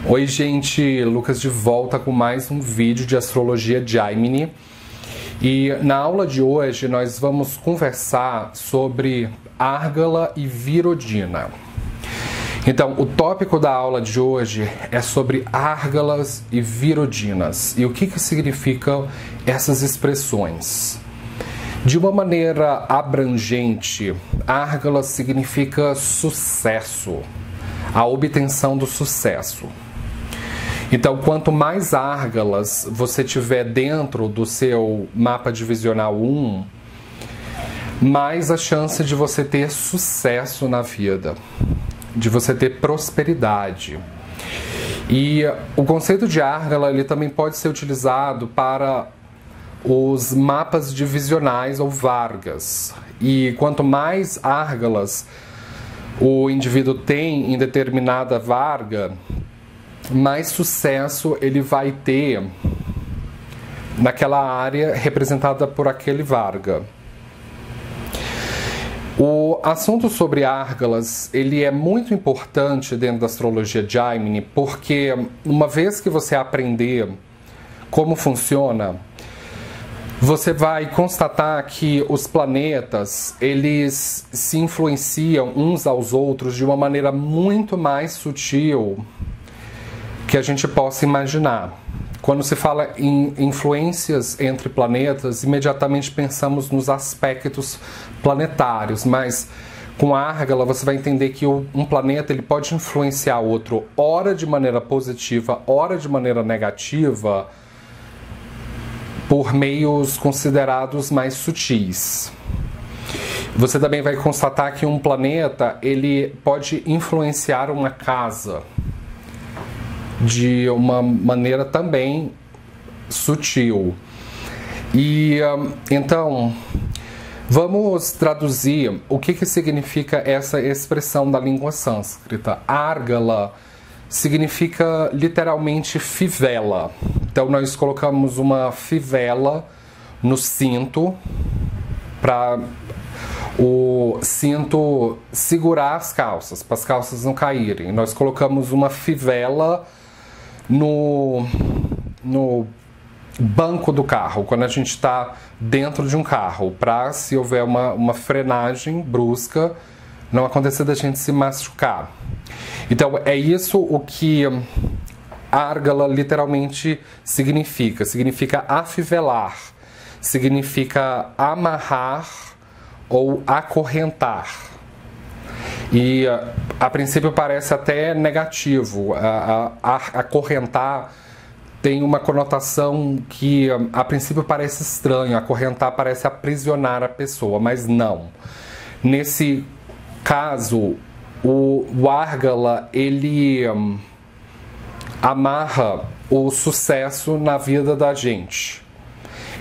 Oi gente, Lucas de volta com mais um vídeo de astrologia Jaimini. E na aula de hoje nós vamos conversar sobre Árgala e Virodina. Então, o tópico da aula de hoje é sobre Árgalas e Virodinas e o que significam essas expressões. De uma maneira abrangente, Árgala significa sucesso, a obtenção do sucesso. Então, quanto mais árgalas você tiver dentro do seu mapa divisional 1, mais a chance de você ter sucesso na vida, de você ter prosperidade. E o conceito de árgala ele também pode ser utilizado para os mapas divisionais ou vargas. E quanto mais árgalas o indivíduo tem em determinada varga, mais sucesso ele vai ter naquela área representada por aquele varga. O assunto sobre árgalas ele é muito importante dentro da astrologia Jaimini, porque uma vez que você aprender como funciona, você vai constatar que os planetas eles se influenciam uns aos outros de uma maneira muito mais sutil que a gente possa imaginar. Quando se fala em influências entre planetas, imediatamente pensamos nos aspectos planetários, mas com a Árgala você vai entender que um planeta ele pode influenciar outro, ora de maneira positiva, ora de maneira negativa, por meios considerados mais sutis. Você também vai constatar que um planeta ele pode influenciar uma casa de uma maneira também sutil. E então, vamos traduzir o que significa essa expressão da língua sânscrita. Árgala significa literalmente fivela. Então nós colocamos uma fivela no cinto para o cinto segurar as calças, para as calças não caírem. Nós colocamos uma fivela no banco do carro, quando a gente está dentro de um carro, para se houver uma frenagem brusca, não acontecer da gente se machucar. Então é isso o que Árgala literalmente significa afivelar, significa amarrar ou acorrentar. E a princípio parece até negativo. Acorrentar tem uma conotação que a princípio parece estranho. Acorrentar parece aprisionar a pessoa, mas não. Nesse caso, o Árgala ele amarra o sucesso na vida da gente.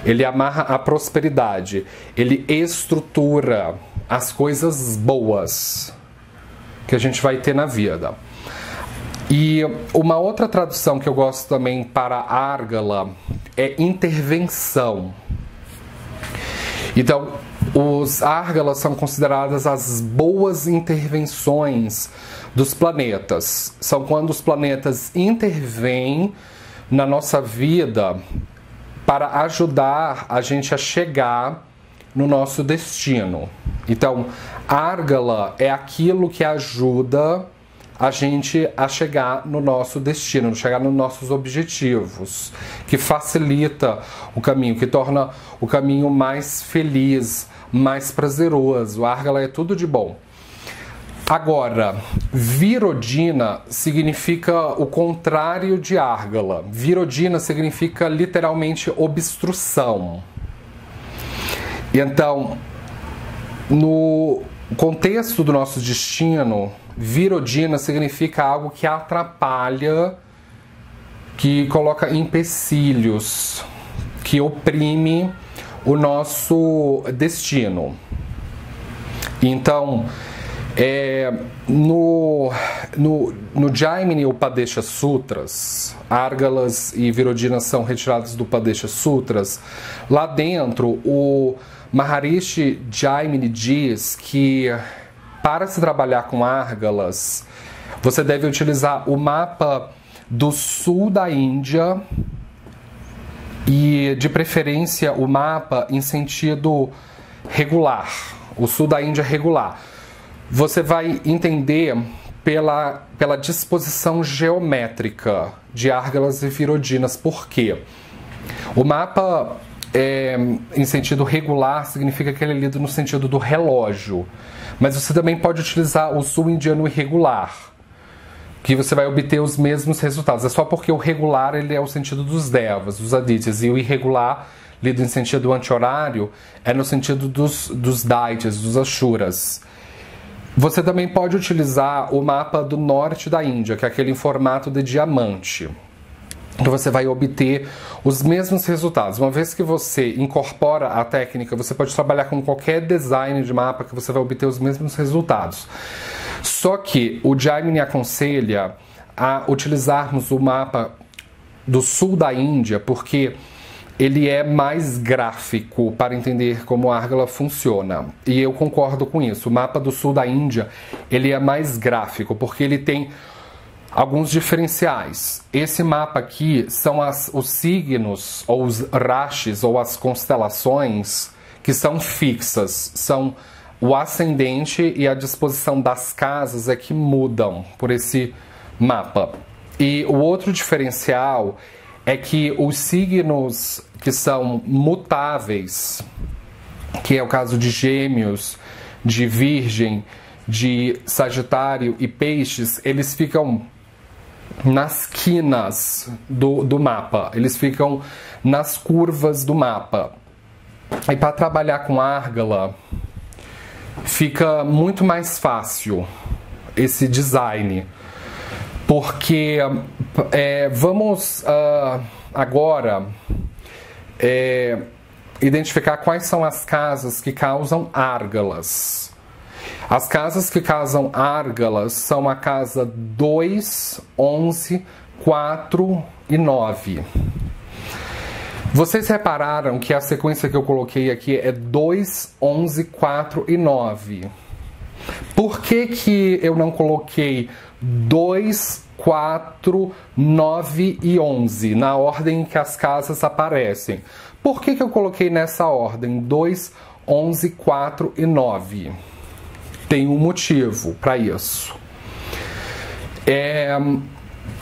Ele amarra a prosperidade. Ele estrutura as coisas boas que a gente vai ter na vida. E uma outra tradução que eu gosto também para Árgala é intervenção. Então, os Árgalas são consideradas as boas intervenções dos planetas. São quando os planetas intervêm na nossa vida para ajudar a gente a chegar no nosso destino. Então, Árgala é aquilo que ajuda a gente a chegar no nosso destino, chegar nos nossos objetivos, que facilita o caminho, que torna o caminho mais feliz, mais prazeroso. Árgala é tudo de bom. Agora, Virodina significa o contrário de Árgala. Virodina significa literalmente obstrução. Então, no contexto do nosso destino, Virodina significa algo que atrapalha, que coloca empecilhos, que oprime o nosso destino. Então, no Jaimini Upadesha Sutras, Árgalas e Virodinas são retirados do Upadesha Sutras. Lá dentro, o Maharishi Jaimini diz que para se trabalhar com Árgalas, você deve utilizar o mapa do sul da Índia e, de preferência, o mapa em sentido regular, o sul da Índia regular. Você vai entender pela disposição geométrica de Árgalas e Virodinas. Por quê? O mapa em sentido regular significa que ele é lido no sentido do relógio, mas você também pode utilizar o sul indiano irregular, que você vai obter os mesmos resultados. É só porque o regular ele é o sentido dos devas, dos adityas, e o irregular, lido em sentido anti-horário, é no sentido dos daityas, dos ashuras. Você também pode utilizar o mapa do norte da Índia, que é aquele em formato de diamante. Então você vai obter os mesmos resultados. Uma vez que você incorpora a técnica, você pode trabalhar com qualquer design de mapa que você vai obter os mesmos resultados. Só que o Jaimini aconselha a utilizarmos o mapa do sul da Índia, porque ele é mais gráfico para entender como a Árgala funciona. E eu concordo com isso. O mapa do sul da Índia, ele é mais gráfico, porque ele tem alguns diferenciais. Esse mapa aqui são os signos, ou os rashis, ou as constelações, que são fixas. São o ascendente e a disposição das casas é que mudam por esse mapa. E o outro diferencial é que os signos que são mutáveis, que é o caso de Gêmeos, de Virgem, de Sagitário e Peixes, eles ficam nas quinas do mapa, eles ficam nas curvas do mapa. E para trabalhar com Árgala, fica muito mais fácil esse design. Porque vamos agora identificar quais são as casas que causam árgalas. As casas que causam árgalas são a casa 2, 11, 4 e 9. Vocês repararam que a sequência que eu coloquei aqui é 2, 11, 4 e 9. Por que eu não coloquei 2, 4, 9 e 11 na ordem em que as casas aparecem? Por que eu coloquei nessa ordem 2, 11, 4 e 9? Tem um motivo para isso.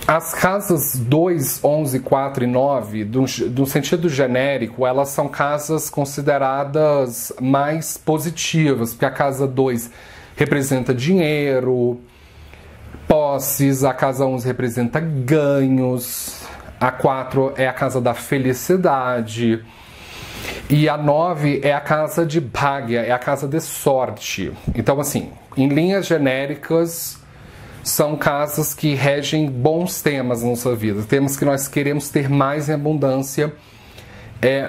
As casas 2, 11, 4 e 9, do sentido genérico, elas são casas consideradas mais positivas, porque a casa 2 representa dinheiro, posses, a casa 11 representa ganhos, a 4 é a casa da felicidade, e a 9 é a casa de bhagya, é a casa de sorte. Então, assim, em linhas genéricas, são casas que regem bons temas na nossa vida, temas que nós queremos ter mais em abundância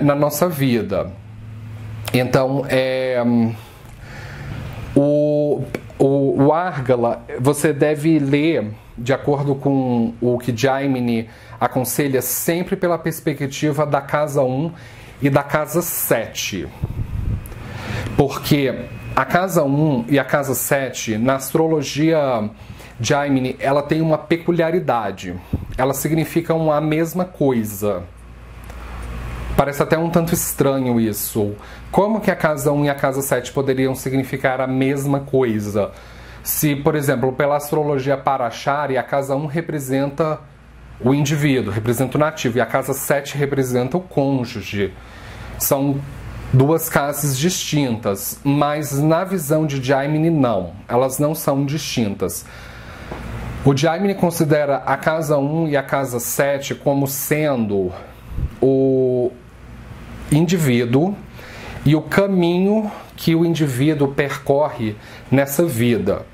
na nossa vida. Então, o Árgala, você deve ler, de acordo com o que Jaimini aconselha, sempre pela perspectiva da casa 1 e da casa 7. Porque a casa 1 e a casa 7, na astrologia Jaimini, ela tem uma peculiaridade. Elas significam a mesma coisa. Parece até um tanto estranho isso. Como que a casa 1 e a casa 7 poderiam significar a mesma coisa? Se, por exemplo, pela astrologia Parashari, a casa 1 representa o indivíduo, representa o nativo, e a casa 7 representa o cônjuge. São duas casas distintas, mas na visão de Jaimini não, elas não são distintas. O Jaimini considera a casa 1 e a casa 7 como sendo o indivíduo e o caminho que o indivíduo percorre nessa vida.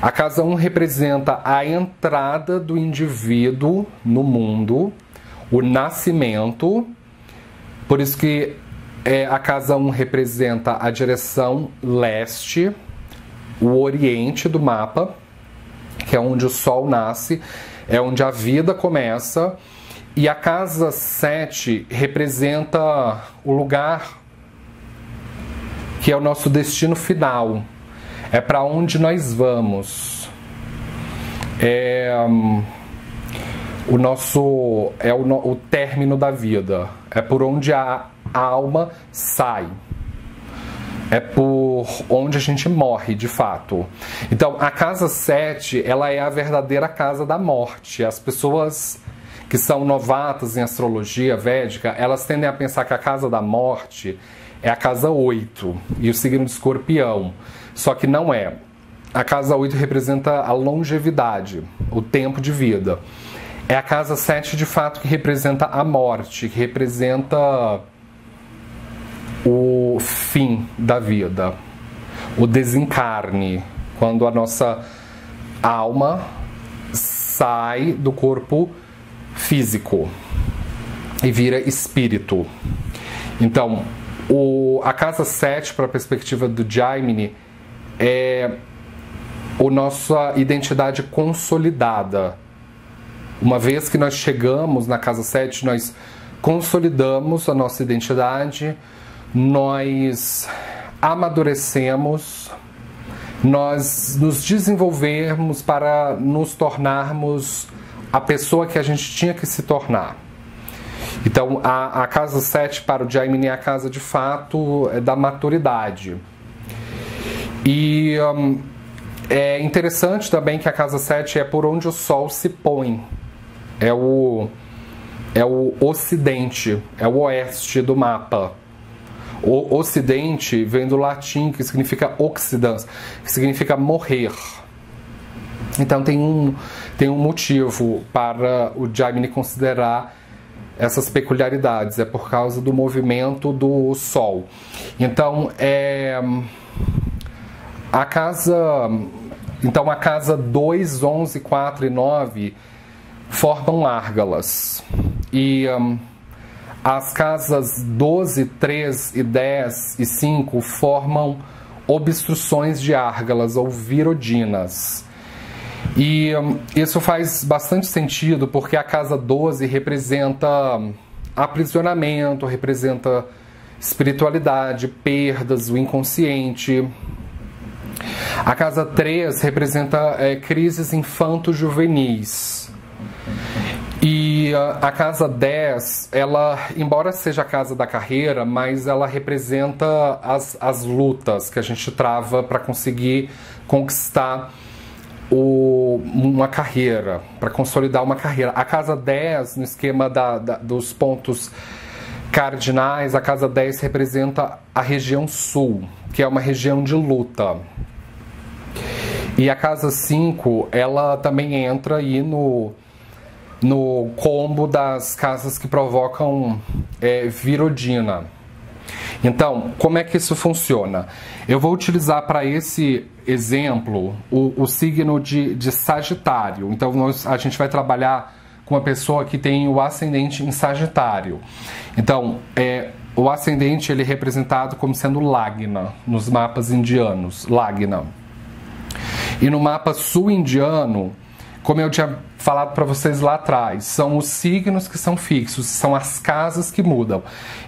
A casa 1 representa a entrada do indivíduo no mundo, o nascimento, por isso que a casa 1 representa a direção leste, o oriente do mapa, que é onde o sol nasce, é onde a vida começa, e a casa 7 representa o lugar que é o nosso destino final, é para onde nós vamos. o término da vida, é por onde a alma sai, é por onde a gente morre de fato. Então a casa 7, ela é a verdadeira casa da morte. As pessoas que são novatas em astrologia védica, elas tendem a pensar que a casa da morte é a casa 8 e o signo de Escorpião, só que não é. A casa 8 representa a longevidade, o tempo de vida. É a casa 7 de fato que representa a morte, que representa o fim da vida, o desencarne, quando a nossa alma sai do corpo físico e vira espírito. Então, a casa 7, para a perspectiva do Jaimini, é a nossa identidade consolidada. Uma vez que nós chegamos na casa 7, nós consolidamos a nossa identidade, nós amadurecemos, nós nos desenvolvemos para nos tornarmos a pessoa que a gente tinha que se tornar. Então, a casa 7 para o Jaimini é a casa de fato da maturidade. E é interessante também que a casa 7 é por onde o Sol se põe. É o ocidente, é o oeste do mapa. O ocidente vem do latim, que significa oxidans, que significa morrer. Então tem um motivo para o Jaimini considerar essas peculiaridades, é por causa do movimento do Sol. Então a casa 2, 11, 4 e 9 formam árgalas. E as casas 12, 3 e 10 e 5 formam obstruções de árgalas ou virodinas. E isso faz bastante sentido, porque a casa 12 representa aprisionamento, representa espiritualidade, perdas, o inconsciente. A casa 3 representa crises infanto-juvenis. E a casa 10, ela, embora seja a casa da carreira, mas ela representa as lutas que a gente trava para conseguir conquistar uma carreira, para consolidar uma carreira. A casa 10, no esquema dos pontos cardinais, a casa 10 representa a região sul, que é uma região de luta. E a casa 5, ela também entra aí no combo das casas que provocam virodina. Então, como é que isso funciona? Eu vou utilizar para esse exemplo o signo de Sagitário. Então, a gente vai trabalhar com uma pessoa que tem o ascendente em Sagitário. Então, o ascendente ele é representado como sendo Lagna nos mapas indianos. Lagna. E no mapa sul-indiano, como eu tinha falado para vocês lá atrás, são os signos que são fixos, são as casas que mudam.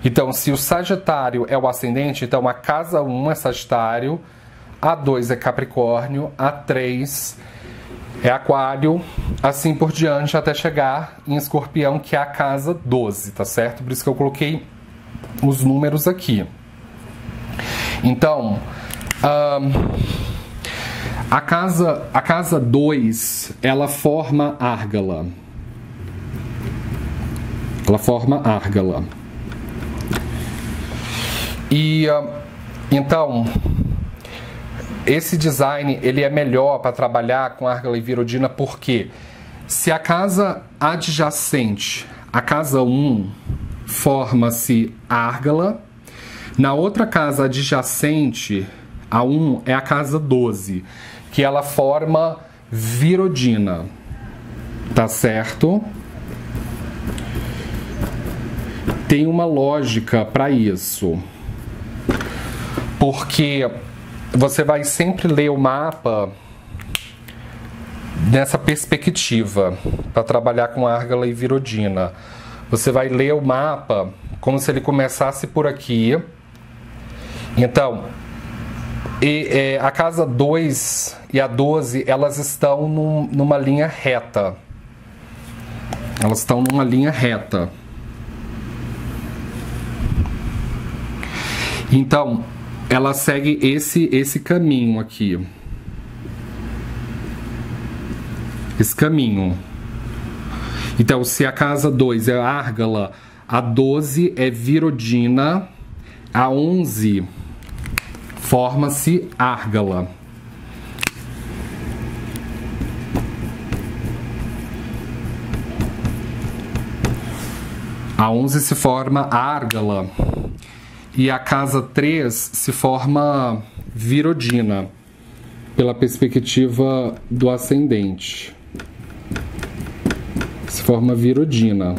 Então, se o Sagitário é o ascendente, então a casa 1 é Sagitário, a 2 é Capricórnio, a 3 é Aquário, assim por diante, até chegar em Escorpião, que é a casa 12, tá certo? Por isso que eu coloquei os números aqui. Então, a casa 2, ela forma árgala. Ela forma árgala. E, então, esse design ele é melhor para trabalhar com árgala e virodina, porque se a casa adjacente, a casa 1, forma-se árgala, na outra casa adjacente, a 1 é a casa 12, que ela forma virodina, tá certo? Tem uma lógica para isso, porque você vai sempre ler o mapa nessa perspectiva para trabalhar com árgala e virodina. Você vai ler o mapa como se ele começasse por aqui. Então, a casa 2 e a 12, elas estão numa linha reta. Elas estão numa linha reta. Então, ela segue esse caminho aqui. Esse caminho. Então, se a casa 2 é Árgala, a 12 é Virodina, a 11 forma-se Árgala. A 11 se forma Árgala e a casa 3 se forma Virodina, pela perspectiva do ascendente. Se forma Virodina.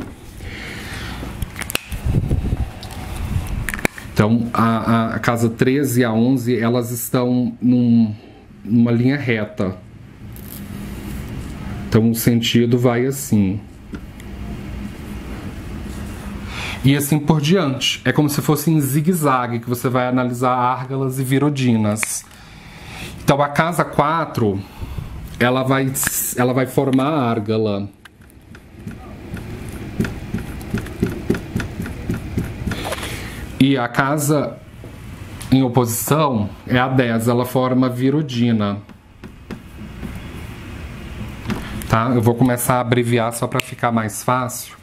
Então, a casa 13 e a 11, elas estão numa linha reta. Então, o sentido vai assim. E assim por diante. É como se fosse em zigue-zague que você vai analisar árgalas e virodinas. Então, a casa 4, ela vai formar a árgala. E a casa em oposição é a 10, ela forma Virodina. Tá? Eu vou começar a abreviar só para ficar mais fácil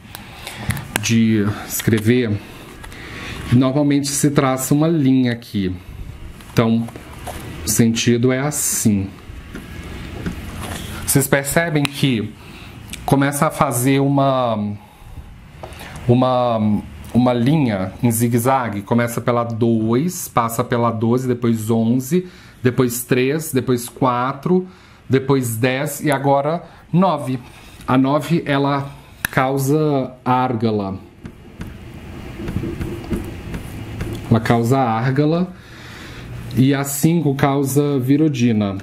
de escrever. Normalmente se traça uma linha aqui. Então, o sentido é assim. Vocês percebem que começa a fazer uma linha em zigue-zague, começa pela 2, passa pela 12, depois 11, depois 3, depois 4, depois 10 e agora 9. A 9, ela causa árgala. Ela causa árgala e a 5 causa virodina.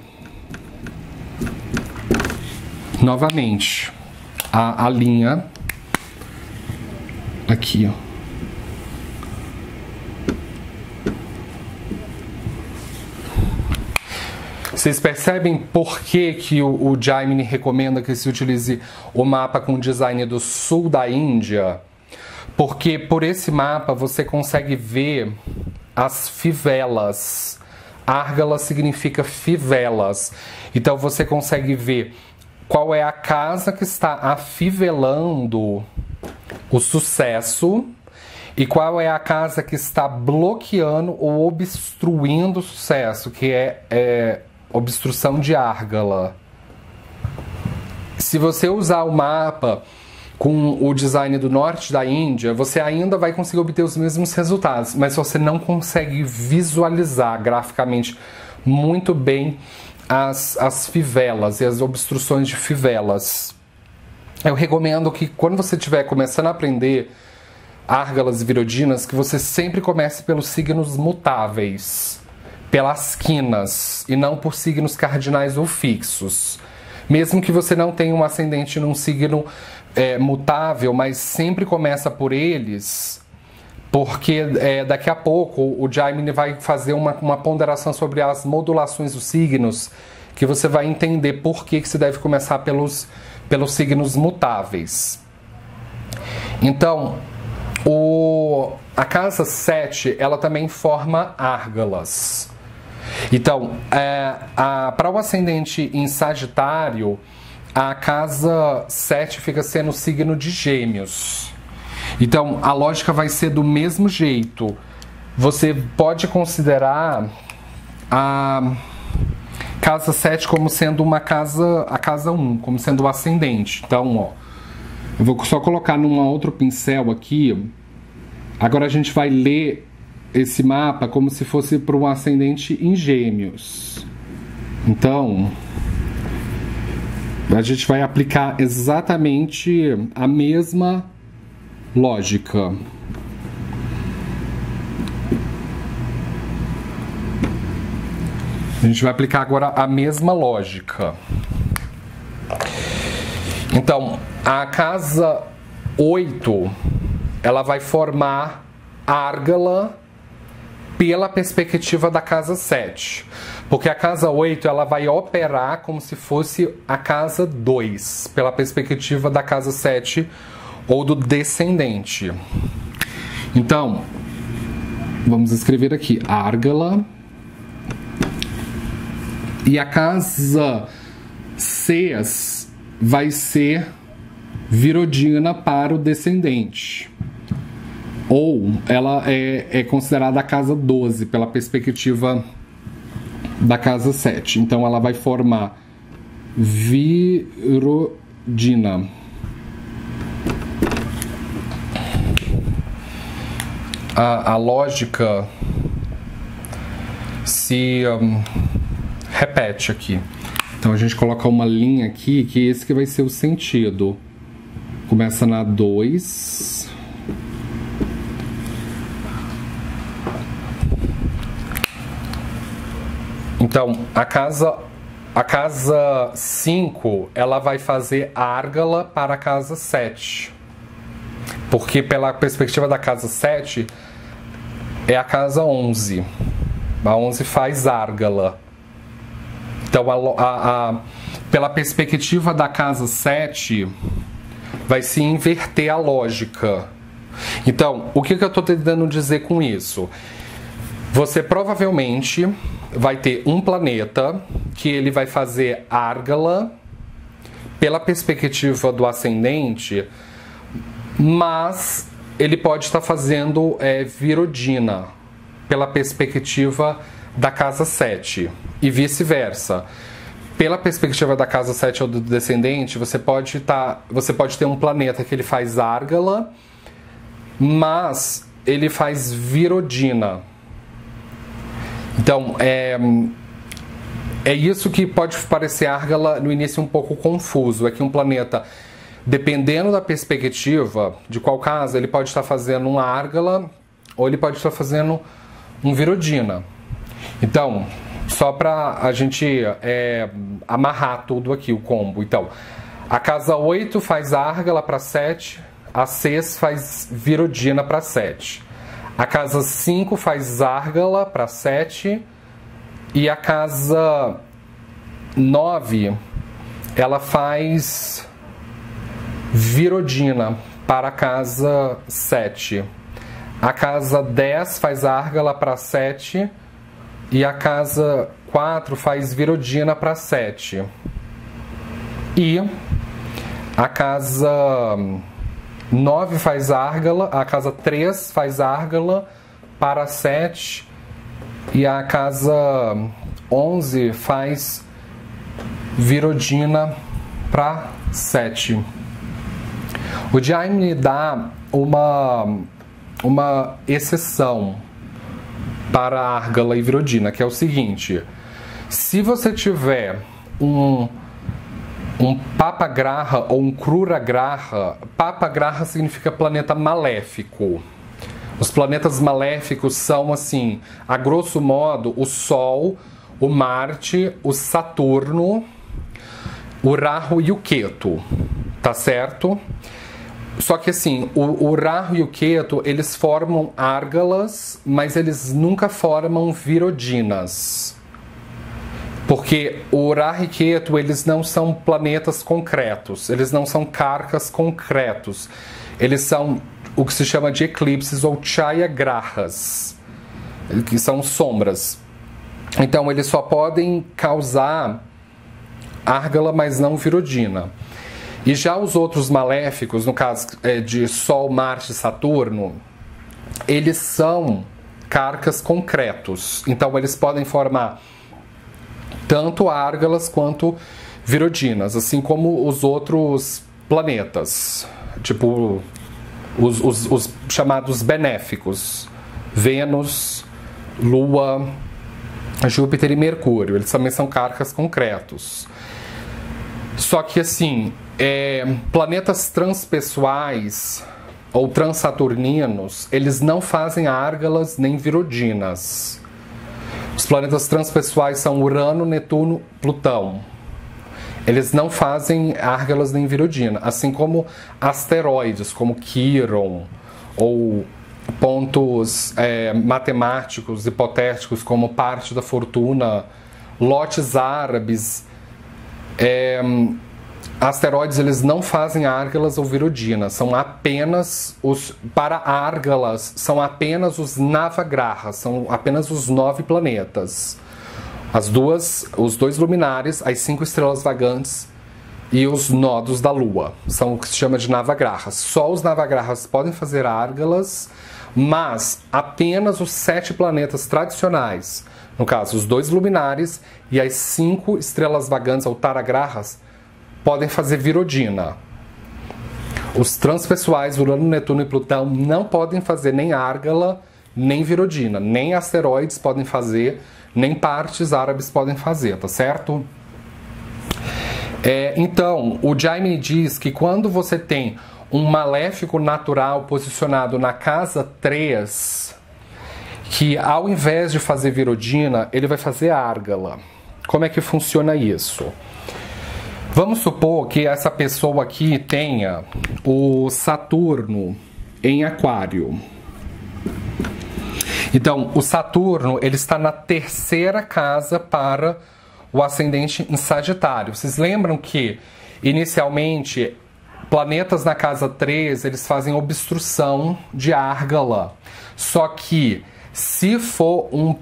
Novamente, a linha aqui, ó. Vocês percebem por que o Jaimini recomenda que se utilize o mapa com design do sul da Índia? Porque por esse mapa você consegue ver as fivelas. Árgala significa fivelas. Então você consegue ver qual é a casa que está afivelando o sucesso e qual é a casa que está bloqueando ou obstruindo o sucesso, que é obstrução de árgala. Se você usar o mapa com o design do norte da Índia, você ainda vai conseguir obter os mesmos resultados, mas você não consegue visualizar graficamente muito bem as fivelas e as obstruções de fivelas. Eu recomendo que quando você estiver começando a aprender árgalas e virodinas, que você sempre comece pelos signos mutáveis, pelas quinas, e não por signos cardinais ou fixos. Mesmo que você não tenha um ascendente num signo mutável, mas sempre começa por eles, porque daqui a pouco o Jaimini vai fazer uma ponderação sobre as modulações dos signos, que você vai entender por que se deve começar pelos signos mutáveis. Então, a casa 7, ela também forma árgalas. Então, para o ascendente em Sagitário, a casa 7 fica sendo o signo de Gêmeos. Então, a lógica vai ser do mesmo jeito. Você pode considerar a casa 7 como sendo a casa 1, como sendo o ascendente. Então, ó, eu vou só colocar num outro pincel aqui. Agora a gente vai ler esse mapa como se fosse para um ascendente em Gêmeos. Então, a gente vai aplicar exatamente a mesma lógica. A gente vai aplicar agora a mesma lógica. Então, a casa 8, ela vai formar árgala pela perspectiva da casa 7. Porque a casa 8 ela vai operar como se fosse a casa 2, pela perspectiva da casa 7 ou do descendente. Então, vamos escrever aqui, Árgala. E a casa 6 vai ser Virodina para o descendente. Ou ela é considerada a casa 12, pela perspectiva da casa 7. Então ela vai formar Virodina. A lógica se repete aqui. Então a gente coloca uma linha aqui, que esse que vai ser o sentido. Começa na 2. Então, a casa 5, ela vai fazer Árgala para a casa 7. Porque pela perspectiva da casa 7, é a casa 11. A 11 faz Árgala. Então, pela perspectiva da casa 7, vai se inverter a lógica. Então, o que eu estou tentando dizer com isso? Você provavelmente vai ter um planeta que ele vai fazer Árgala pela perspectiva do ascendente, mas ele pode estar fazendo Virodina pela perspectiva da casa 7 e vice-versa. Pela perspectiva da casa 7 ou do descendente, você pode ter um planeta que ele faz Árgala, mas ele faz Virodina. Então, é isso que pode parecer Árgala no início um pouco confuso. É que um planeta, dependendo da perspectiva de qual casa, ele pode estar fazendo um Árgala ou ele pode estar fazendo um Virodina. Então, só para a gente amarrar tudo aqui, o combo. Então, a casa 8 faz Árgala para 7, a 6 faz Virodina para 7. A casa 5 faz Árgala para 7 e a casa 9 ela faz Virodina para a casa 7. A casa 10 faz Árgala para 7 e a casa 4 faz Virodina para 7. E a casa 9 faz Árgala, a casa 3 faz Árgala para 7 e a casa 11 faz Virodina para 7. O Jaime dá uma exceção para Árgala e Virodina, que é o seguinte: se você tiver um Papa Graha ou um Krura Graha, Papa Graha significa planeta maléfico. Os planetas maléficos são, assim, a grosso modo, o Sol, o Marte, o Saturno, o Rahu e o Ketu, tá certo? Só que assim, o Rahu e o Ketu, eles formam Árgalas, mas eles nunca formam Virodinas. Porque o Rahu e Ketu, eles não são planetas concretos, eles não são carcas concretos. Eles são o que se chama de eclipses ou Chaya Grahas, que são sombras. Então, eles só podem causar Árgala, mas não Virodina. E já os outros maléficos, no caso de Sol, Marte e Saturno, eles são carcas concretos. Então, eles podem formar tanto Árgalas quanto Virodinas, assim como os outros planetas, tipo os chamados benéficos, Vênus, Lua, Júpiter e Mercúrio. Eles também são carcas concretos. Só que assim, planetas transpessoais ou transaturninos, eles não fazem Árgalas nem Virodinas. Os planetas transpessoais são Urano, Netuno, Plutão. Eles não fazem Árgalas nem Virodina, assim como asteroides, como Quiron, ou pontos matemáticos, hipotéticos, como Parte da Fortuna lotes árabes, asteroides, eles não fazem árgalas ou virodina, são apenas para árgalas, são apenas os navagrahas, são apenas os 9 planetas. Os 2 luminares, as 5 estrelas vagantes e os nodos da Lua, são o que se chama de navagrahas. Só os navagrahas podem fazer árgalas, mas apenas os 7 planetas tradicionais, no caso os 2 luminares e as 5 estrelas vagantes ou taragrahas, podem fazer virodina. Os transpessoais, Urano, Netuno e Plutão, não podem fazer nem árgala, nem virodina. Nem asteroides podem fazer, nem partes árabes podem fazer, tá certo? Então, o Jaime diz que quando você tem um maléfico natural posicionado na casa 3, que ao invés de fazer virodina, ele vai fazer árgala. Como é que funciona isso? Vamos supor que essa pessoa aqui tenha o Saturno em Aquário. Então, o Saturno, ele está na 3ª casa para o ascendente em Sagitário. Vocês lembram que, inicialmente, planetas na casa 3, eles fazem obstrução de árgala. Só que, se for um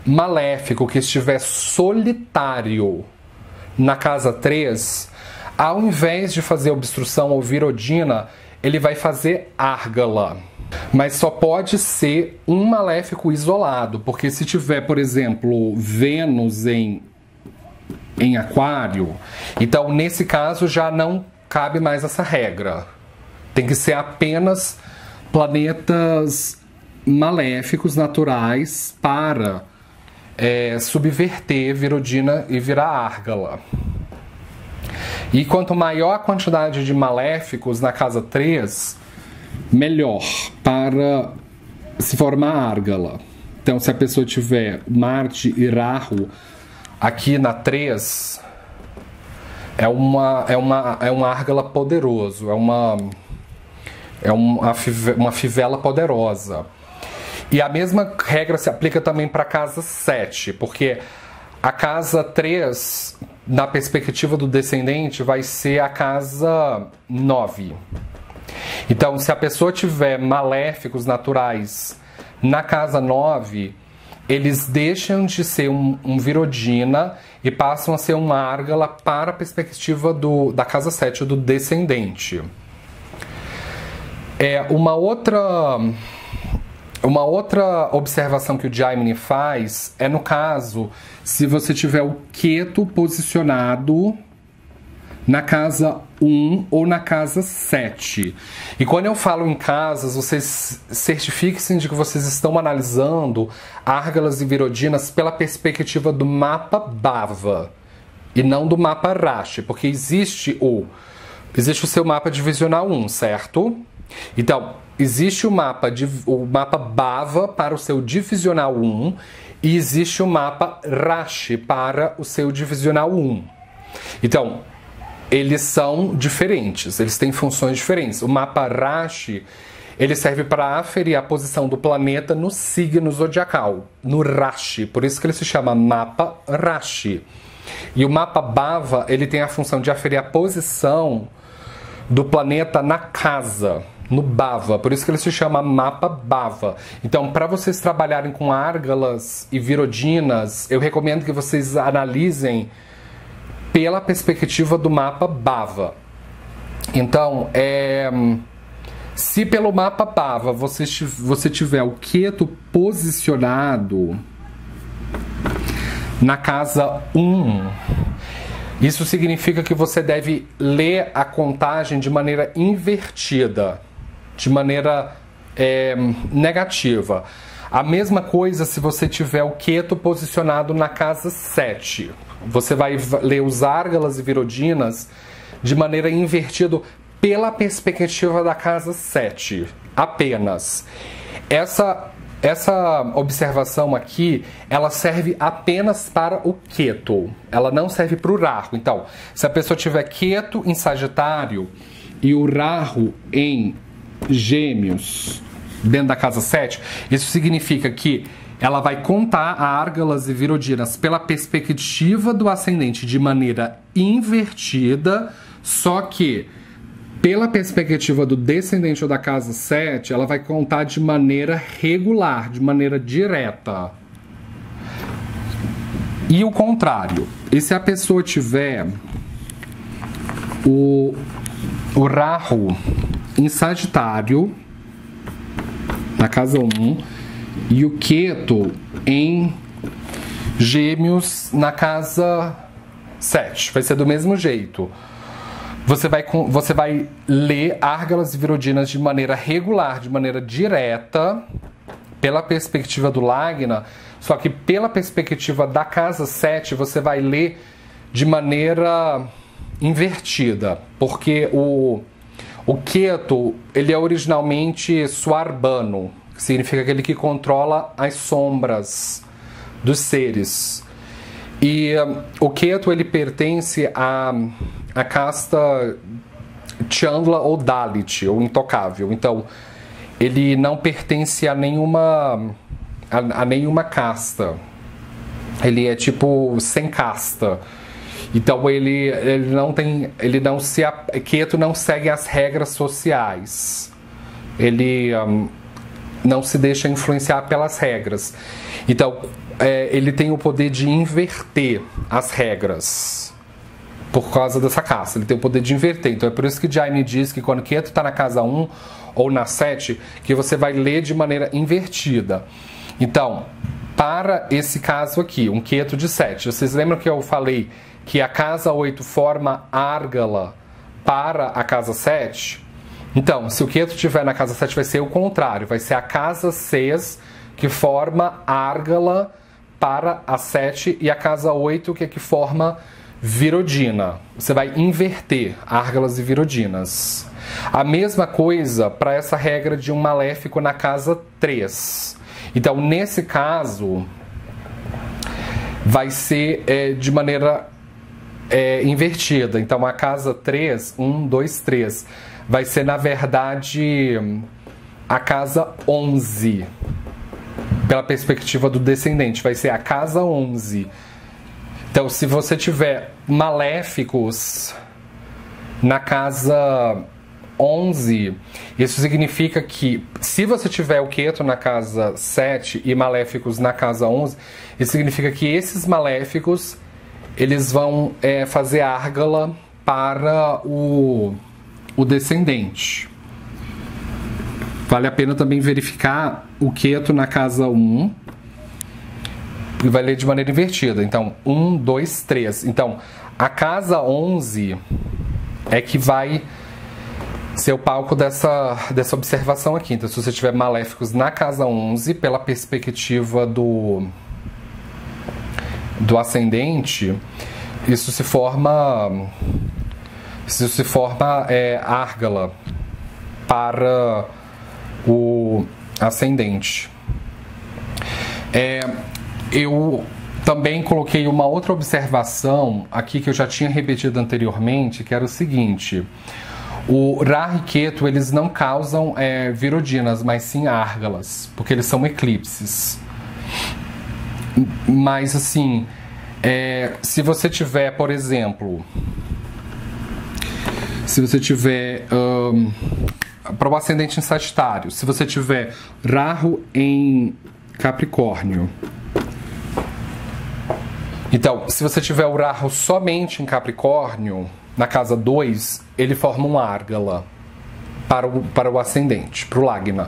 maléfico que estiver solitário na casa 3, ao invés de fazer obstrução ou virodina, ele vai fazer árgala. Mas só pode ser um maléfico isolado, porque se tiver, por exemplo, Vênus em Aquário, então nesse caso já não cabe mais essa regra. Tem que ser apenas planetas maléficos naturais para subverter virodina e virar árgala. E quanto maior a quantidade de maléficos na casa 3, melhor para se formar árgala. Então, se a pessoa tiver Marte e Rahu aqui na 3, é uma árgala poderoso, é uma fivela poderosa. E a mesma regra se aplica também para a casa 7, porque a casa 3, na perspectiva do descendente, vai ser a casa 9. Então, se a pessoa tiver maléficos naturais na casa 9, eles deixam de ser um virodina e passam a ser uma árgala para a perspectiva da casa 7, do descendente. Uma outra observação que o Jaime faz é no caso se você tiver o Ketu posicionado na casa 1 ou na casa 7. E quando eu falo em casas, vocês certifiquem-se de que vocês estão analisando árgalas e virodinas pela perspectiva do mapa Bava e não do mapa Rashi, porque existe o seu mapa divisional 1, certo? Então, existe o mapa Bava para o seu divisional 1 e existe o mapa Rashi para o seu divisional 1. Então, eles são diferentes, eles têm funções diferentes. O mapa Rashi, ele serve para aferir a posição do planeta no signo zodiacal, no Rashi, por isso que ele se chama mapa Rashi. E o mapa Bava, ele tem a função de aferir a posição do planeta na casa, no Bava, por isso que ele se chama mapa Bava. Então, para vocês trabalharem com árgalas e virodinas, eu recomendo que vocês analisem pela perspectiva do mapa Bava. Então, se pelo mapa Bava você tiver o Ketu posicionado na casa 1, isso significa que você deve ler a contagem de maneira invertida, de maneira negativa. A mesma coisa se você tiver o Ketu posicionado na casa 7. Você vai ler os árgalas e virodinas de maneira invertida pela perspectiva da casa 7, apenas. Essa observação aqui, ela serve apenas para o Ketu, ela não serve para o Rahu. Então, se a pessoa tiver Ketu em Sagitário e o Rahu em Gêmeos, dentro da casa 7, isso significa que ela vai contar árgalas e virodinas pela perspectiva do ascendente de maneira invertida, só que pela perspectiva do descendente ou da casa 7, ela vai contar de maneira regular, de maneira direta. E o contrário, e se a pessoa tiver o Rahu em Sagitário, na casa 1, e o Ketu em Gêmeos na casa 7. Vai ser do mesmo jeito. Você vai ler árgalas e virodinas de maneira regular, de maneira direta, pela perspectiva do Lagna, só que pela perspectiva da casa 7, você vai ler de maneira invertida, porque o Ketu, ele é originalmente Suarbano, que significa aquele que controla as sombras dos seres. E o Ketu, ele pertence à casta Chandla ou Dalit, ou intocável. Então, ele não pertence a nenhuma casta. Ele é tipo sem casta. Então Ketu não segue as regras sociais. Ele não se deixa influenciar pelas regras. Então ele tem o poder de inverter as regras por causa dessa casta. Ele tem o poder de inverter. Então é por isso que Jaime diz que quando Ketu está na casa 1 ou na 7, que você vai ler de maneira invertida. Então, para esse caso aqui, um Ketu de 7, vocês lembram que eu falei que a casa 8 forma árgala para a casa 7? Então, se o Ketu estiver na casa 7, vai ser o contrário. Vai ser a casa 6 que forma árgala para a 7 e a casa 8 que forma virodina. Você vai inverter árgalas e virodinas. A mesma coisa para essa regra de um maléfico na casa 3. Então, nesse caso, vai ser de maneira invertida. Então, a casa 3, 1, 2, 3, vai ser, na verdade, a casa 11. Pela perspectiva do descendente, vai ser a casa 11. Então, se você tiver maléficos na casa 11, isso significa que, se você tiver o Ketu na casa 7 e maléficos na casa 11, isso significa que esses maléficos, eles vão fazer árgala para o descendente. Vale a pena também verificar o Ketu na casa 1, e vai ler de maneira invertida. Então, 1, 2, 3. Então, a casa 11 é que vai ser o palco dessa observação aqui. Então, se você tiver maléficos na casa 11, pela perspectiva do ascendente, isso se forma árgala para o ascendente. Eu também coloquei uma outra observação aqui que eu já tinha repetido anteriormente, que era o seguinte: o Rahu e Ketu, eles não causam virodinas, mas sim árgalas, porque eles são eclipses. Mas assim, se você tiver, por exemplo, se você tiver para o ascendente em Sagitário, se você tiver Rahu em Capricórnio, então, se você tiver o Rahu somente em Capricórnio, na casa 2, ele forma um árgala para o ascendente, para o Lagna.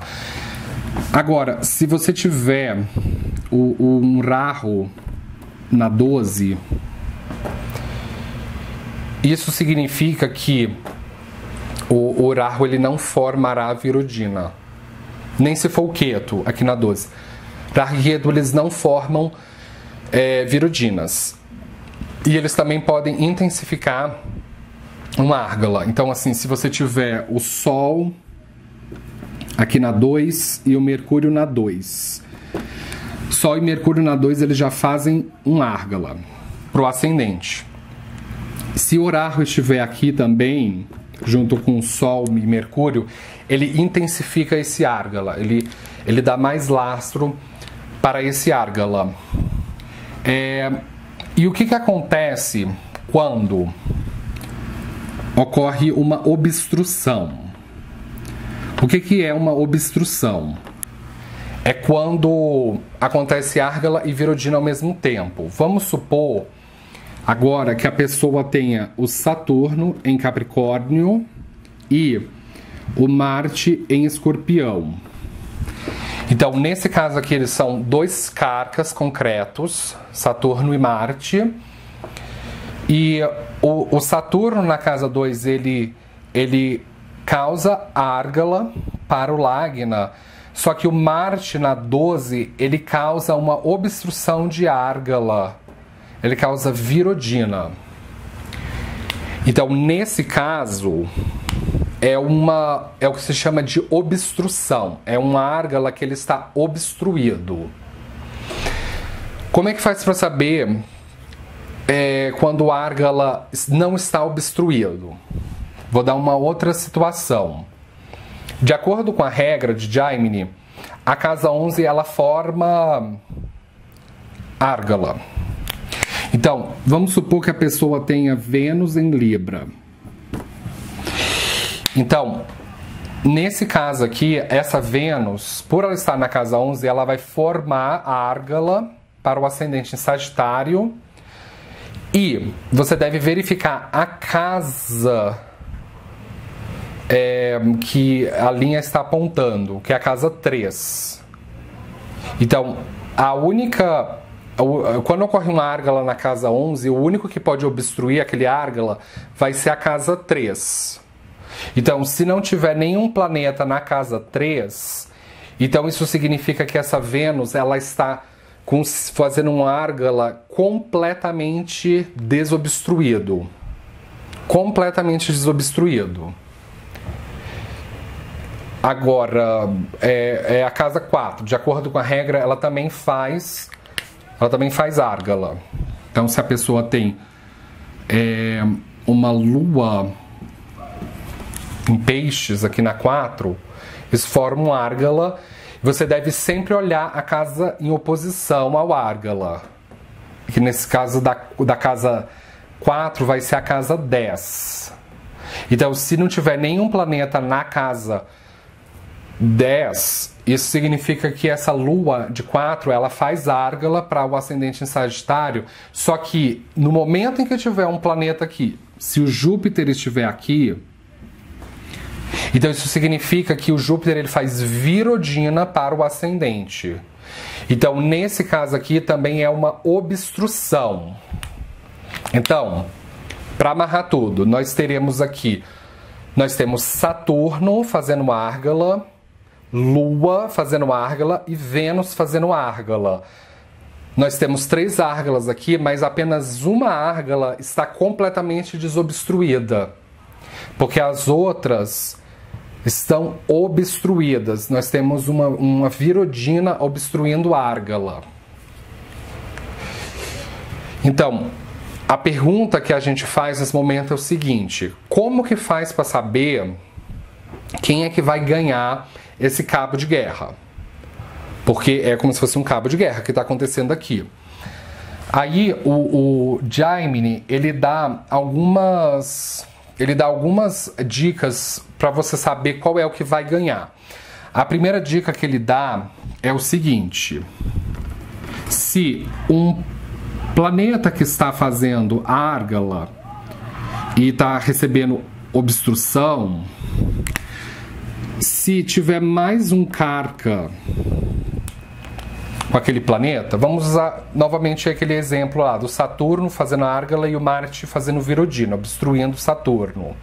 Agora, se você tiver um Rahu na 12, isso significa que o Rahu, ele não formará virodina. Nem se for o Ketu aqui na 12. Rahu e Ketu, eles não formam virodinas. E eles também podem intensificar uma árgala. Então, assim, se você tiver o Sol aqui na 2 e o Mercúrio na 2, Sol e Mercúrio na 2, eles já fazem um árgala para o ascendente. Se o Rahu estiver aqui também, junto com o Sol e Mercúrio, ele intensifica esse árgala, ele dá mais lastro para esse Árgala. E o que acontece quando ocorre uma obstrução? O que é uma obstrução? É quando acontece Árgala e Virodina ao mesmo tempo. Vamos supor agora que a pessoa tenha o Saturno em Capricórnio e o Marte em Escorpião. Então, nesse caso aqui, eles são dois carcas concretos, Saturno e Marte. E o Saturno na casa 2, ele causa Árgala para o Lagna. Só que o Marte na 12, ele causa uma obstrução de Árgala. Ele causa Virodina. Então, nesse caso, é o que se chama de obstrução. É um Árgala que ele está obstruído. Como é que faz para saber quando o Árgala não está obstruído? Vou dar uma outra situação. De acordo com a regra de Jaimini, a casa 11 ela forma Árgala. Então, vamos supor que a pessoa tenha Vênus em Libra. Então, nesse caso aqui, essa Vênus, por ela estar na casa 11, ela vai formar a Árgala para o ascendente em Sagitário. E você deve verificar a casa que a linha está apontando, que é a casa 3. Então, quando ocorre uma Árgala na casa 11, o único que pode obstruir aquele Árgala vai ser a casa 3. Então, se não tiver nenhum planeta na casa 3, então isso significa que essa Vênus ela está fazendo um Árgala completamente desobstruído. Completamente desobstruído. Agora, é a casa 4. De acordo com a regra, ela também faz Árgala. Então, se a pessoa tem uma Lua em Peixes aqui na 4, isso forma um Árgala. Você deve sempre olhar a casa em oposição ao Árgala. Que nesse caso da casa 4 vai ser a casa 10. Então, se não tiver nenhum planeta na casa 10, isso significa que essa Lua de 4, ela faz Árgala para o ascendente em Sagitário, só que no momento em que tiver um planeta aqui, se o Júpiter estiver aqui, então isso significa que o Júpiter ele faz Virodina para o ascendente. Então, nesse caso aqui também é uma obstrução. Então, para amarrar tudo, nós temos Saturno fazendo Árgala, Lua fazendo Árgala e Vênus fazendo Árgala. Nós temos 3 Árgalas aqui, mas apenas uma Árgala está completamente desobstruída, porque as outras estão obstruídas. Nós temos uma Virodina obstruindo Árgala. Então, a pergunta que a gente faz nesse momento é o seguinte: como que faz para saber quem é que vai ganhar esse cabo de guerra? Porque é como se fosse um cabo de guerra que está acontecendo aqui. Aí o Jaimini, ele dá algumas dicas para você saber qual é o que vai ganhar. A primeira dica que ele dá é o seguinte: se um planeta que está fazendo Árgala e está recebendo obstrução, se tiver mais um carca com aquele planeta, vamos usar novamente aquele exemplo lá do Saturno fazendo Árgala e o Marte fazendo Virodina, obstruindo Saturno.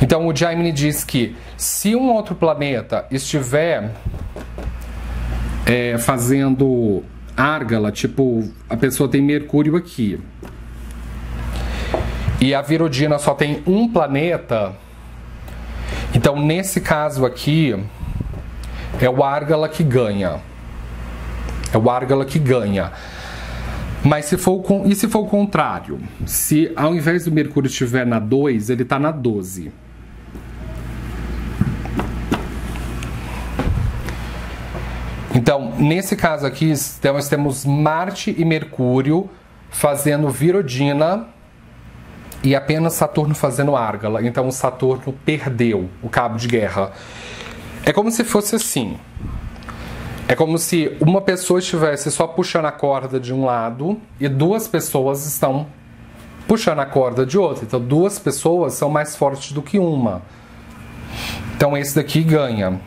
Então o Jaimini diz que se um outro planeta estiver fazendo Árgala, tipo, a pessoa tem Mercúrio aqui e a Virodina só tem um planeta, então nesse caso aqui é o Árgala que ganha. É o Árgala que ganha. Mas se for o contrário? Se ao invés do Mercúrio estiver na 2, ele está na 12. Então, nesse caso aqui, nós temos Marte e Mercúrio fazendo Virodina e apenas Saturno fazendo Árgala. Então, o Saturno perdeu o cabo de guerra. É como se fosse assim. É como se uma pessoa estivesse só puxando a corda de um lado e duas pessoas estão puxando a corda de outro. Então, duas pessoas são mais fortes do que uma. Então, esse daqui ganha.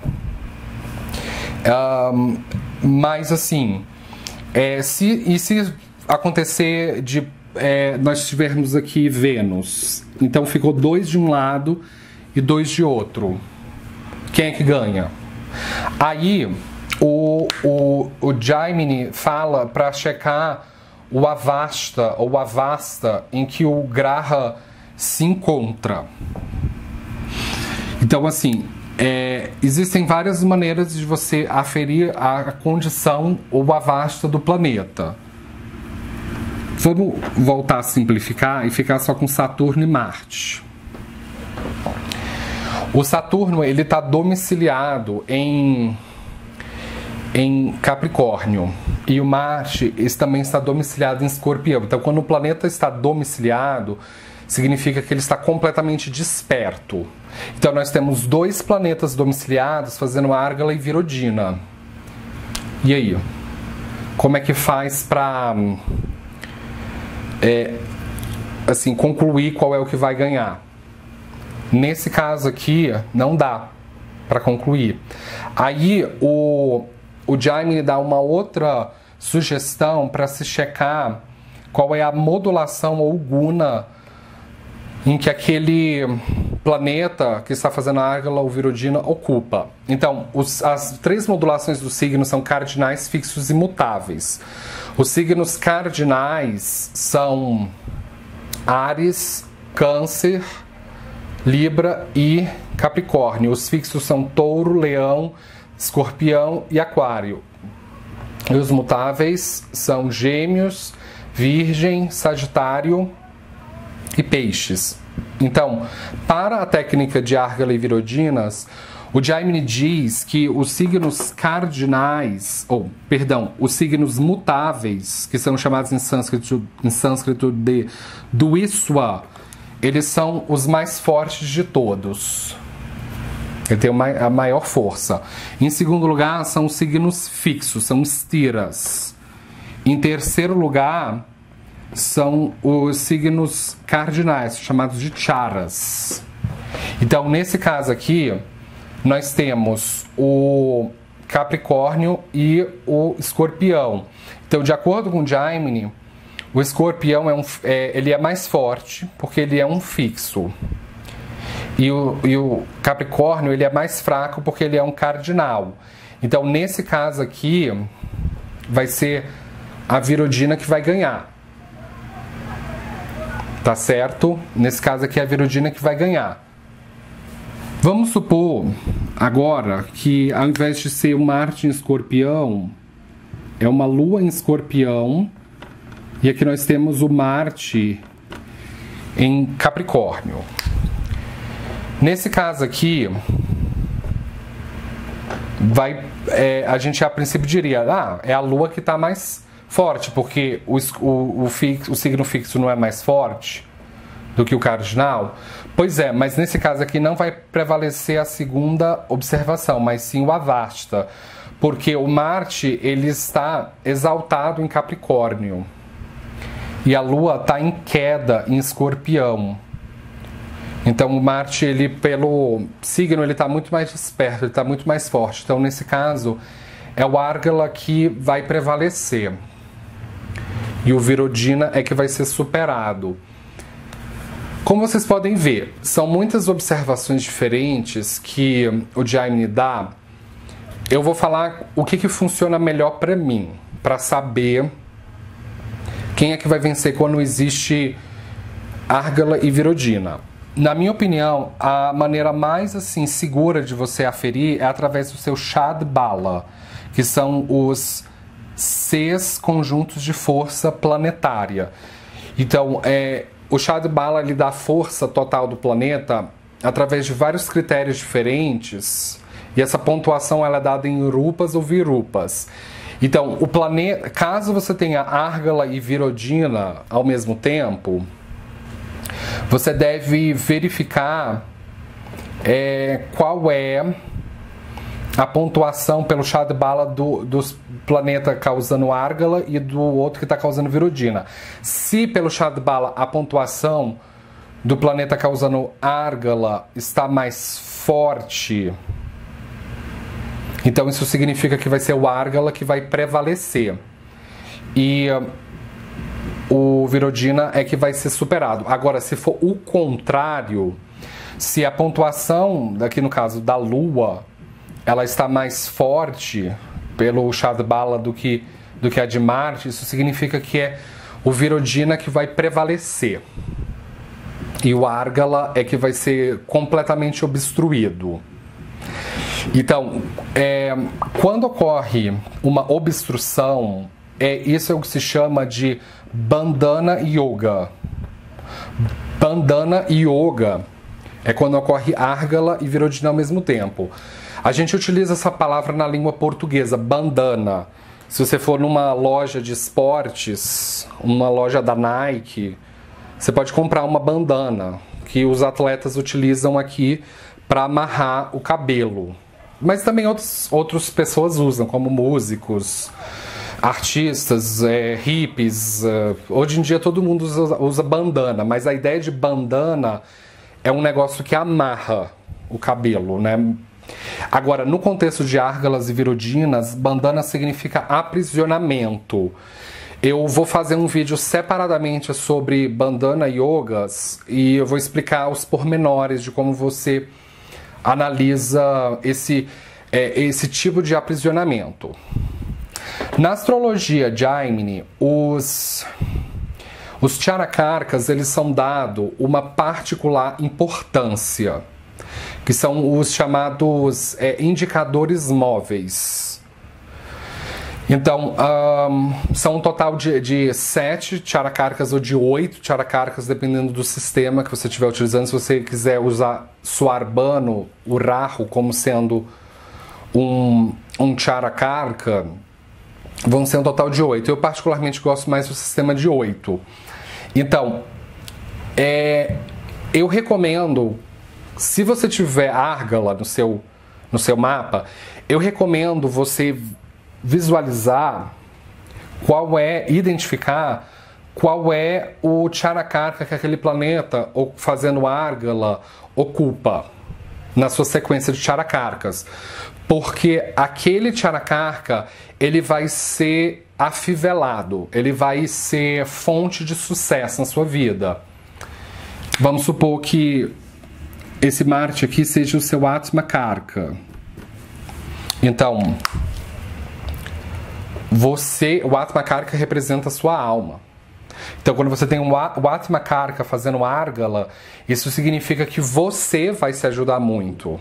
Mas, assim, se acontecer de nós tivermos aqui Vênus, então ficou 2 de um lado e 2 de outro. Quem é que ganha? Aí, o Gemini fala para checar o Avasta ou Avasta em que o Graha se encontra. Então, assim, existem várias maneiras de você aferir a condição ou Avasta do planeta. Vamos voltar a simplificar e ficar só com Saturno e Marte. O Saturno, ele está domiciliado em Capricórnio e o Marte também está domiciliado em Escorpião. Então, quando o planeta está domiciliado, significa que ele está completamente desperto. Então, nós temos 2 planetas domiciliados fazendo Árgala e Virodina. E aí? Como é que faz para assim, concluir qual é o que vai ganhar? Nesse caso aqui, não dá para concluir. Aí, o Gemini dá uma outra sugestão para se checar qual é a modulação ou guna em que aquele planeta que está fazendo a Árgala ou Virodina ocupa. Então, as 3 modulações do signo são cardinais, fixos e mutáveis. Os signos cardinais são Áries, Câncer, Libra e Capricórnio. Os fixos são Touro, Leão, Escorpião e Aquário. E os mutáveis são Gêmeos, Virgem, Sagitário e Peixes. Então, para a técnica de Árgala e Virodinas, o Gemini diz que os signos cardinais, os signos mutáveis, que são chamados em sânscrito de Dviswa, eles são os mais fortes de todos. Ele tem a maior força. Em segundo lugar, são os signos fixos, são estiras. Em terceiro lugar, são os signos cardinais, chamados de charas. Então, nesse caso aqui, nós temos o Capricórnio e o Escorpião. Então, de acordo com o Gemini, o Escorpião ele é mais forte porque ele é um fixo. E o Capricórnio ele é mais fraco porque ele é um cardinal. Então, nesse caso aqui, vai ser a Virodina que vai ganhar. Tá certo? Nesse caso aqui é a Virodina que vai ganhar. Vamos supor agora que ao invés de ser um Marte em Escorpião, é uma Lua em Escorpião. E aqui nós temos o Marte em Capricórnio. Nesse caso aqui, a gente a princípio diria, é a Lua que está mais forte, porque o signo fixo não é mais forte do que o cardinal. Pois é, mas nesse caso aqui não vai prevalecer a segunda observação, mas sim o Avasta, porque o Marte ele está exaltado em Capricórnio e a Lua está em queda em Escorpião. Então o Marte, ele pelo signo, ele está muito mais desperto, ele está muito mais forte. Então nesse caso é o Árgala que vai prevalecer e o Virodina é que vai ser superado. Como vocês podem ver, são muitas observações diferentes que o Gemini dá. Eu vou falar o que funciona melhor para mim, para saber quem é que vai vencer quando existe Árgala e Virodina. Na minha opinião, a maneira mais assim segura de você aferir é através do seu Shad Bala, que são os 6 conjuntos de força planetária. Então, o Shad Bala ele dá força total do planeta através de vários critérios diferentes E essa pontuação ela é dada em rupas ou virupas. Então, o planeta, caso você tenha Árgala e Virodina ao mesmo tempo, você deve verificar qual é a pontuação pelo chá de bala do planeta causando Árgala e do outro que está causando Virodina. Se pelo chá de bala a pontuação do planeta causando Árgala está mais forte, então isso significa que vai ser o Árgala que vai prevalecer. E o Virodina é que vai ser superado. Agora, se for o contrário, se a pontuação, aqui no caso da Lua, ela está mais forte pelo chá de bala do que a de Marte, isso significa que é o Virodina que vai prevalecer. E o Árgala é que vai ser completamente obstruído. Então, quando ocorre uma obstrução, isso é o que se chama de Bandhana Yoga. Bandhana Yoga é quando ocorre Árgala e Virodina ao mesmo tempo. A gente utiliza essa palavra na língua portuguesa, bandana. Se você for numa loja de esportes, uma loja da Nike, você pode comprar uma bandana que os atletas utilizam aqui para amarrar o cabelo. Mas também outras pessoas usam, como músicos, artistas, hippies. Hoje em dia todo mundo usa bandana, mas a ideia de bandana é um negócio que amarra o cabelo, né? Agora, no contexto de Árgalas e Virodinas, bandana significa aprisionamento. Eu vou fazer um vídeo separadamente sobre Bandhana Yogas e eu vou explicar os pormenores de como você analisa esse tipo de aprisionamento. Na astrologia Jaimini, os Charakarkas, eles são dados uma particular importância, que são os chamados indicadores móveis. Então, são um total de 7 Charakarkas ou de 8 Charakarkas, dependendo do sistema que você estiver utilizando. Se você quiser usar Suarbano, o Rahu, como sendo um Charakarka, vão ser um total de 8. Eu particularmente gosto mais do sistema de 8. Então, eu recomendo, se você tiver Árgala no seu mapa, eu recomendo você visualizar identificar qual é o Charakarka que aquele planeta fazendo Árgala ocupa na sua sequência de Charakarkas. Porque aquele Charakarka, ele vai ser afivelado, ele vai ser fonte de sucesso na sua vida. Vamos supor que esse Marte aqui seja o seu Atma Karka. Então, o Atma Karka representa a sua alma. Então, quando você tem o Atma Karka fazendo Árgala, isso significa que você vai se ajudar muito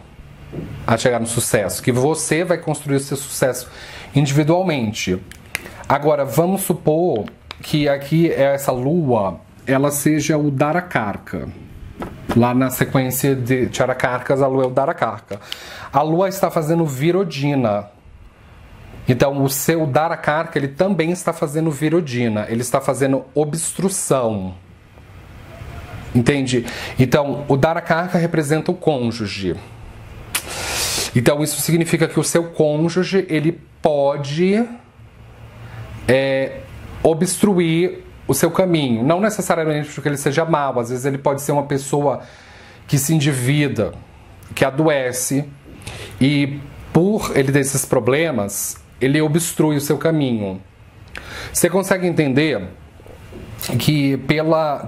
a chegar no sucesso, que você vai construir o seu sucesso individualmente. Agora, vamos supor que aqui essa Lua, ela seja o Dharakarka. Lá na sequência de Charakarkas, a Lua é o Dharakarka. A Lua está fazendo Virodina. Então, o seu Dharakarka, ele também está fazendo Virodina. Ele está fazendo obstrução. Entende? Então, o Dharakarka representa o cônjuge. Então, isso significa que o seu cônjuge, ele pode obstruir o seu caminho. Não necessariamente porque ele seja mau. Às vezes ele pode ser uma pessoa que se endivida, que adoece. E por ele ter esses problemas, ele obstrui o seu caminho. Você consegue entender que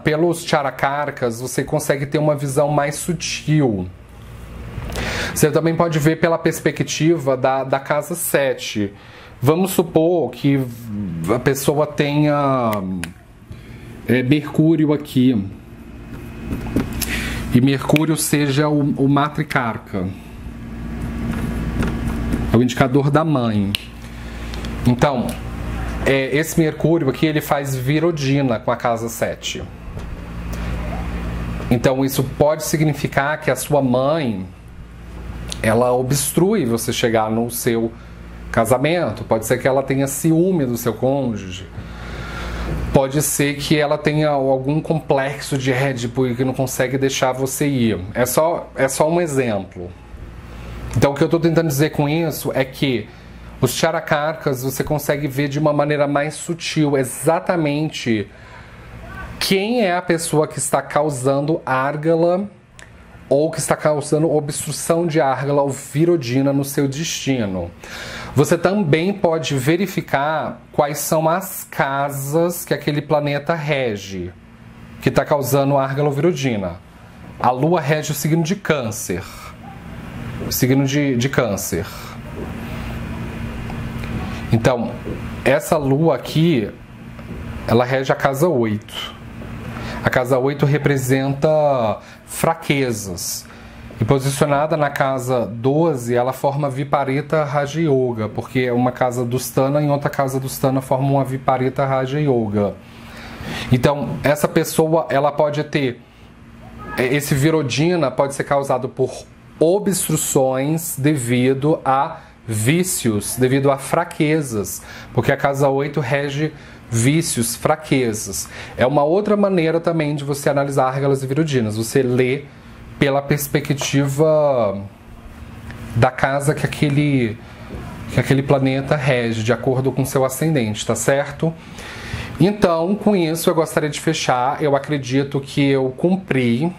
pelos Charakarkas você consegue ter uma visão mais sutil. Você também pode ver pela perspectiva da casa 7. Vamos supor que a pessoa tenha Mercúrio aqui. E Mercúrio seja o Matrikarka. É o indicador da mãe. Então, esse Mercúrio aqui, ele faz Virodina com a casa 7. Então, isso pode significar que a sua mãe, ela obstrui você chegar no seu casamento. Pode ser que ela tenha ciúme do seu cônjuge. Pode ser que ela tenha algum complexo de Édipo e que não consegue deixar você ir. É só um exemplo. Então o que eu estou tentando dizer com isso é que os Charakarkas você consegue ver de uma maneira mais sutil exatamente quem é a pessoa que está causando árgala ou que está causando obstrução de árgala ou virodina no seu destino. Você também pode verificar quais são as casas que aquele planeta rege, que está causando árgala ou virodina. A Lua rege o signo de Câncer. O signo de Câncer. Então, essa Lua aqui, ela rege a casa 8. A casa 8 representa fraquezas. E posicionada na casa 12, ela forma Viparita Raja Yoga, porque é uma casa Dusthana e outra casa Dusthana forma uma Viparita Raja Yoga. Então, essa pessoa, ela pode ter... Esse virodina pode ser causado por obstruções devido a vícios, devido a fraquezas, porque a casa 8 rege vícios, fraquezas. É uma outra maneira também de você analisar árgalas e virodinas. Você lê pela perspectiva da casa que aquele planeta rege, de acordo com seu ascendente, tá certo? Então, com isso, eu gostaria de fechar. Eu acredito que eu cumpri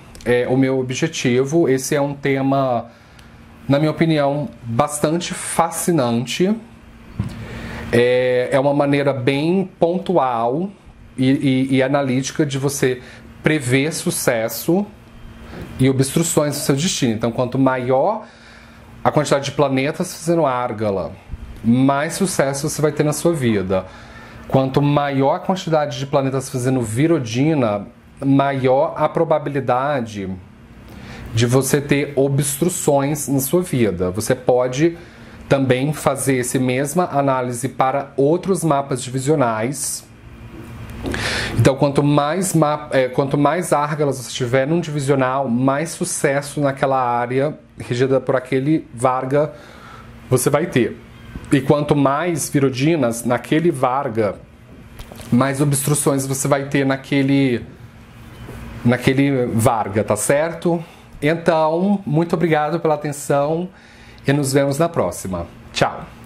o meu objetivo. Esse é um tema, na minha opinião, bastante fascinante. É uma maneira bem pontual e analítica de você prever sucesso e obstruções do seu destino. Então, quanto maior a quantidade de planetas fazendo árgala, mais sucesso você vai ter na sua vida. Quanto maior a quantidade de planetas fazendo virodina, maior a probabilidade de você ter obstruções na sua vida. Você pode também fazer essa mesma análise para outros mapas divisionais. Então, quanto mais árgalas você tiver num divisional, mais sucesso naquela área regida por aquele Varga você vai ter. E quanto mais virodinas naquele Varga, mais obstruções você vai ter naquele Varga, tá certo? Então, muito obrigado pela atenção e nos vemos na próxima. Tchau!